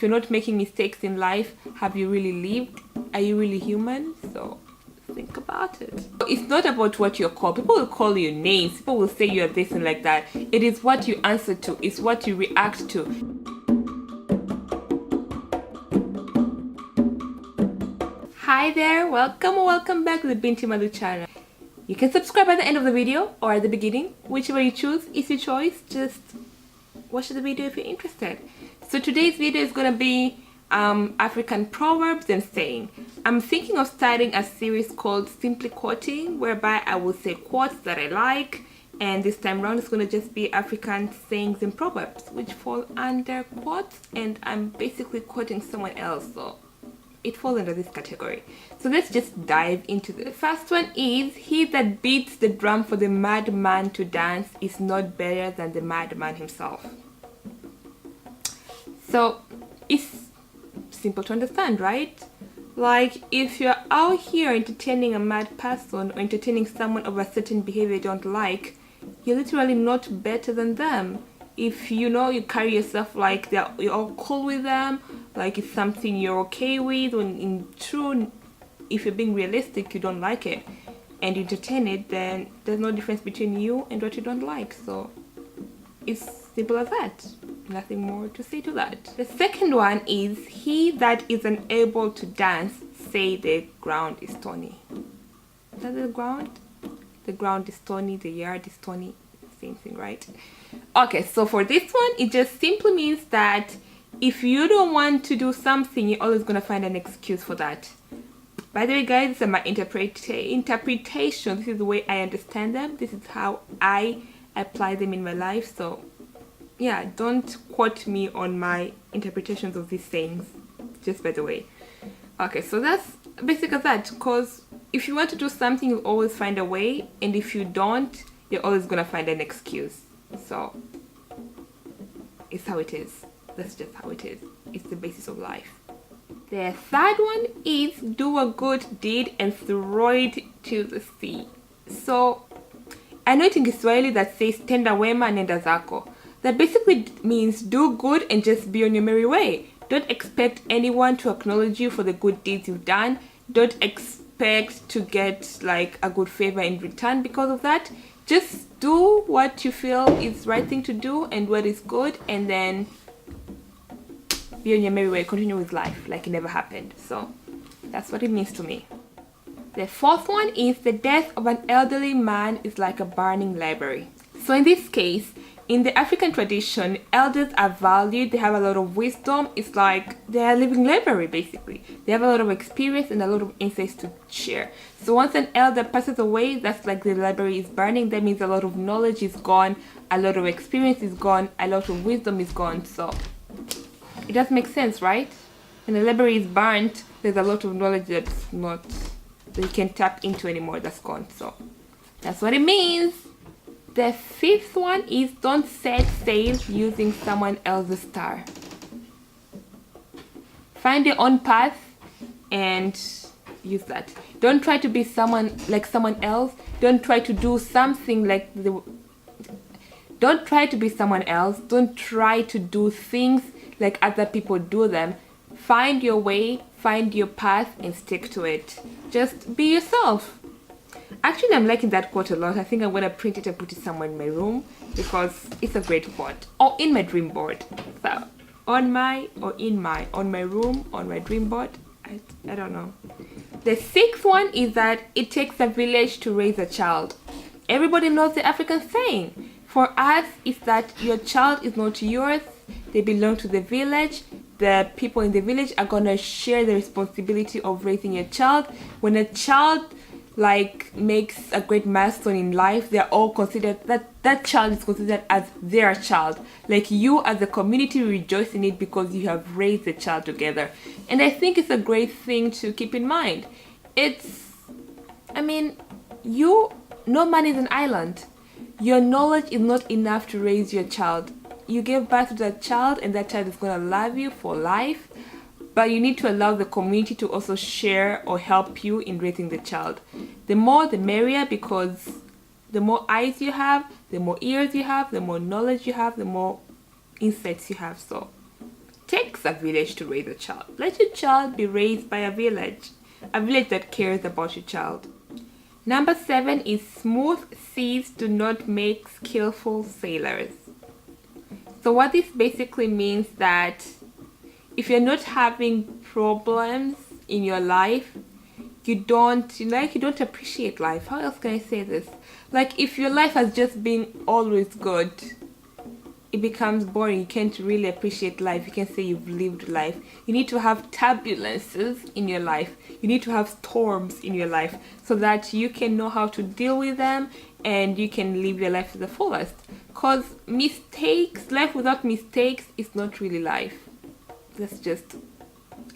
you're not making mistakes in life, have you really lived? Are you really human? So think about it. It's not about what you're called. People will call you names. People will say you're this and like that. It is what you answer to. It's what you react to. Hi there. Welcome back to the Binti Malu channel. You can subscribe at the end of the video or at the beginning. Whichever you choose is your choice. Just watch the video if you're interested. So today's video is going to be African Proverbs and Saying. I'm thinking of starting a series called Simply Quoting, whereby I will say quotes that I like, and this time around it's going to just be African sayings and proverbs, which fall under quotes, and I'm basically quoting someone else, so it falls under this category. So let's just dive into this. The first one is, he that beats the drum for the madman to dance is not better than the madman himself. So it's simple to understand, right? Like, if you're out here entertaining a mad person or entertaining someone of a certain behavior you don't like, you're literally not better than them. If you know you carry yourself like you're all cool with them, like it's something you're okay with, when in true, if you're being realistic, you don't like it and you entertain it, then there's no difference between you and what you don't like. So it's simple as that. Nothing more to say to that. The second one is, he that is unable to dance, say the ground is stony. Is that the ground? The ground is stony, the yard is stony. Same thing, right? Okay, so for this one, it just simply means that if you don't want to do something, you're always going to find an excuse for that. By the way, guys, this is my interpretation. This is the way I understand them. This is how I apply them in my life. So yeah, don't quote me on my interpretations of these sayings, just by the way. Okay, so that's basically that, because if you want to do something, you'll always find a way, and if you don't, you're always gonna find an excuse. So it's how it is. That's just how it is. It's the basis of life. The third one is, do a good deed and throw it to the sea. So I know it in Kiswahili that says tenda wema nenda zako. That basically means do good and just be on your merry way. Don't expect anyone to acknowledge you for the good deeds you've done. Don't expect to get like a good favor in return because of that. Just do what you feel is the right thing to do and what is good, and then be on your merry way. Continue with life like it never happened. So that's what it means to me. The fourth one is, the death of an elderly man is like a burning library. So in this case, in the African tradition, elders are valued. They have a lot of wisdom. It's like they are a living library, basically. They have a lot of experience and a lot of insights to share. So once an elder passes away, that's like the library is burning. That means a lot of knowledge is gone, a lot of experience is gone, a lot of wisdom is gone. So it does make sense, right? When the library is burnt, there's a lot of knowledge that's not, that you can tap into anymore, that's gone. So that's what it means. The fifth one is, don't set sail using someone else's star. Find your own path and use that. Don't try to be someone else. Don't try to do something don't try to be someone else. Don't try to do things like other people do them. Find your way, find your path, and stick to it. Just be yourself. Actually, I'm liking that quote a lot. I think I'm going to print it and put it somewhere in my room because it's a great quote. Or in my dream board. So, on my room, on my dream board. I don't know. The sixth one is that it takes a village to raise a child. Everybody knows the African saying. For us, it's that your child is not yours. They belong to the village. The people in the village are going to share the responsibility of raising your child. When a child makes a great milestone in life, they're all considered, that child is considered as their child. Like, you as a community rejoice in it because you have raised the child together. And I think it's a great thing to keep in mind. No man is an island. Your knowledge is not enough to raise your child. You gave birth to that child, and that child is going to love you for life. But you need to allow the community to also share or help you in raising the child. The more the merrier, because the more eyes you have, the more ears you have, the more knowledge you have, the more insights you have. So takes a village to raise a child. Let your child be raised by a village that cares about your child. Number 7 is smooth seas do not make skillful sailors. So what this basically means that if you're not having problems in your life, you don't appreciate life. How else can I say this? Like, if your life has just been always good, it becomes boring. You can't really appreciate life. You can say you've lived life. You need to have turbulences in your life. You need to have storms in your life so that you can know how to deal with them and you can live your life to the fullest. Because life without mistakes is not really life. That's just,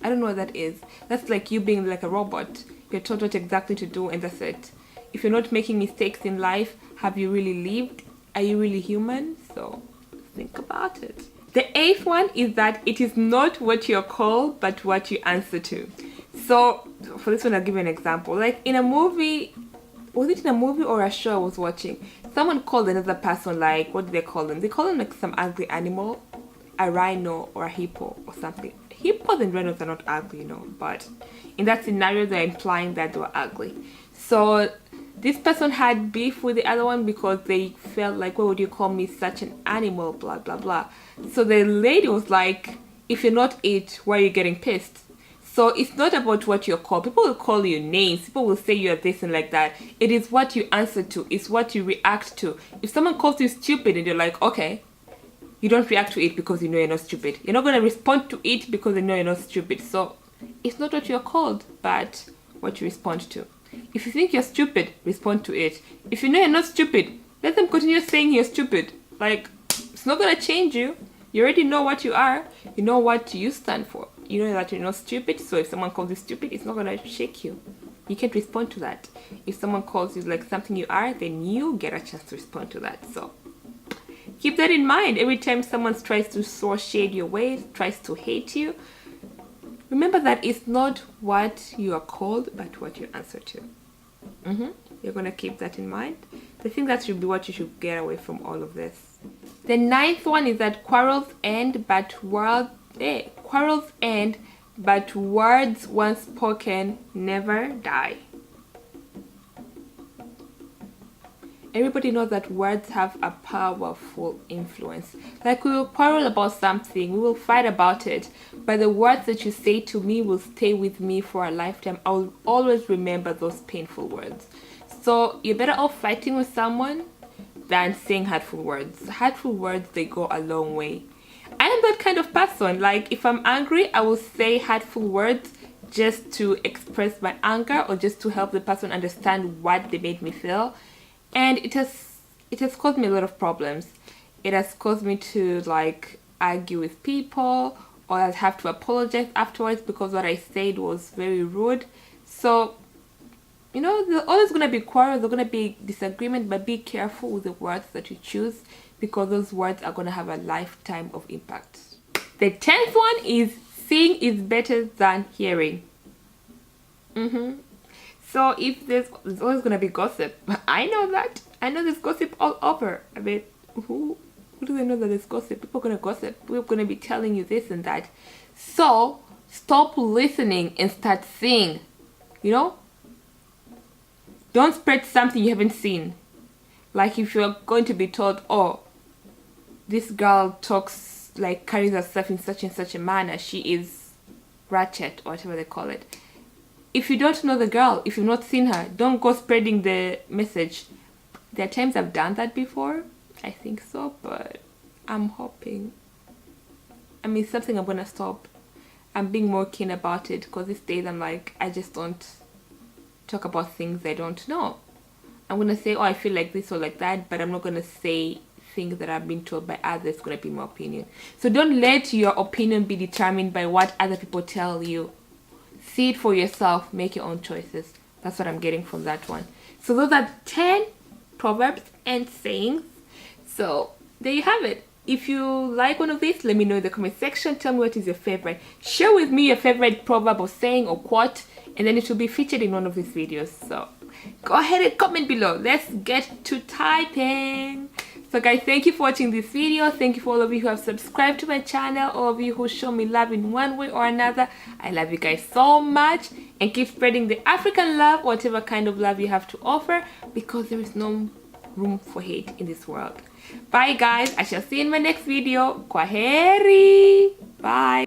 I don't know what that is. That's like you being like a robot. You're told what exactly to do and that's it. If you're not making mistakes in life, have you really lived? Are you really human? So think about it. The 8th one is that it is not what you're called, but what you answer to. So for this one, I'll give you an example. Like in a movie, was it in a movie or a show I was watching? Someone called another person, like, what do they call them? They call them like some ugly animal, a rhino or a hippo or something. Hippos and rhinos are not ugly, but in that scenario, they're implying that they were ugly. So this person had beef with the other one because they felt like, why would you call me such an animal, blah, blah, blah. So the lady was like, if you're not it, why are you getting pissed? So it's not about what you're called. People will call you names. People will say you're this and like that. It is what you answer to. It's what you react to. If someone calls you stupid and you're like, okay, you don't react to it because you know you're not stupid. You're not going to respond to it because you know you're not stupid. So it's not what you're called, but what you respond to. If you think you're stupid, respond to it. If you know you're not stupid, let them continue saying you're stupid. Like, it's not going to change you. You already know what you are. You know what you stand for. You know that you're not stupid. So if someone calls you stupid, it's not going to shake you. You can't respond to that. If someone calls you like something you are, then you get a chance to respond to that. So keep that in mind. Every time someone tries to throw shade your way, tries to hate you, remember that it's not what you are called, but what you answer to. You're going to keep that in mind. I think that should be what you should get away from all of this. The 9th one is that quarrels end, but words once spoken never die. Everybody knows that words have a powerful influence. Like, we will quarrel about something, we will fight about it, but the words that you say to me will stay with me for a lifetime. I will always remember those painful words. So you're better off fighting with someone than saying hurtful words. Hurtful words, they go a long way. I am that kind of person. Like, if I'm angry, I will say hurtful words just to express my anger or just to help the person understand what they made me feel. And it has caused me a lot of problems. It has caused me to like argue with people, or I'll have to apologize afterwards because what I said was very rude. So, there's always going to be quarrels, there's going to be disagreement, but be careful with the words that you choose because those words are going to have a lifetime of impact. The 10th one is seeing is better than hearing. So if there's always going to be gossip. I know that. I know there's gossip all over. I mean, who do they know that there's gossip? People are going to gossip. People are going to be telling you this and that. So stop listening and start seeing. Don't spread something you haven't seen. Like if you're going to be told, oh, this girl talks, like carries herself in such and such a manner. She is ratchet or whatever they call it. If you don't know the girl, if you've not seen her, don't go spreading the message. There are times I've done that before. I think so, but I'm hoping. It's something I'm going to stop. I'm being more keen about it because these days I'm like, I just don't talk about things I don't know. I'm going to say, oh, I feel like this or like that, but I'm not going to say things that I've been told by others. It's going to be my opinion. So don't let your opinion be determined by what other people tell you. See it for yourself. Make your own choices. That's what I'm getting from that one. So those are 10 proverbs and sayings. So there you have it. If you like one of these, let me know in the comment section. Tell me what is your favorite. Share with me your favorite proverb or saying or quote, and then it will be featured in one of these videos. So go ahead and comment below. Let's get to typing. So guys, thank you for watching this video. Thank you for all of you who have subscribed to my channel, all of you who show me love in one way or another. I love you guys so much, and keep spreading the African love, whatever kind of love you have to offer, because there is no room for hate in this world. Bye guys, I shall see you in my next video. Kwaheri. Bye.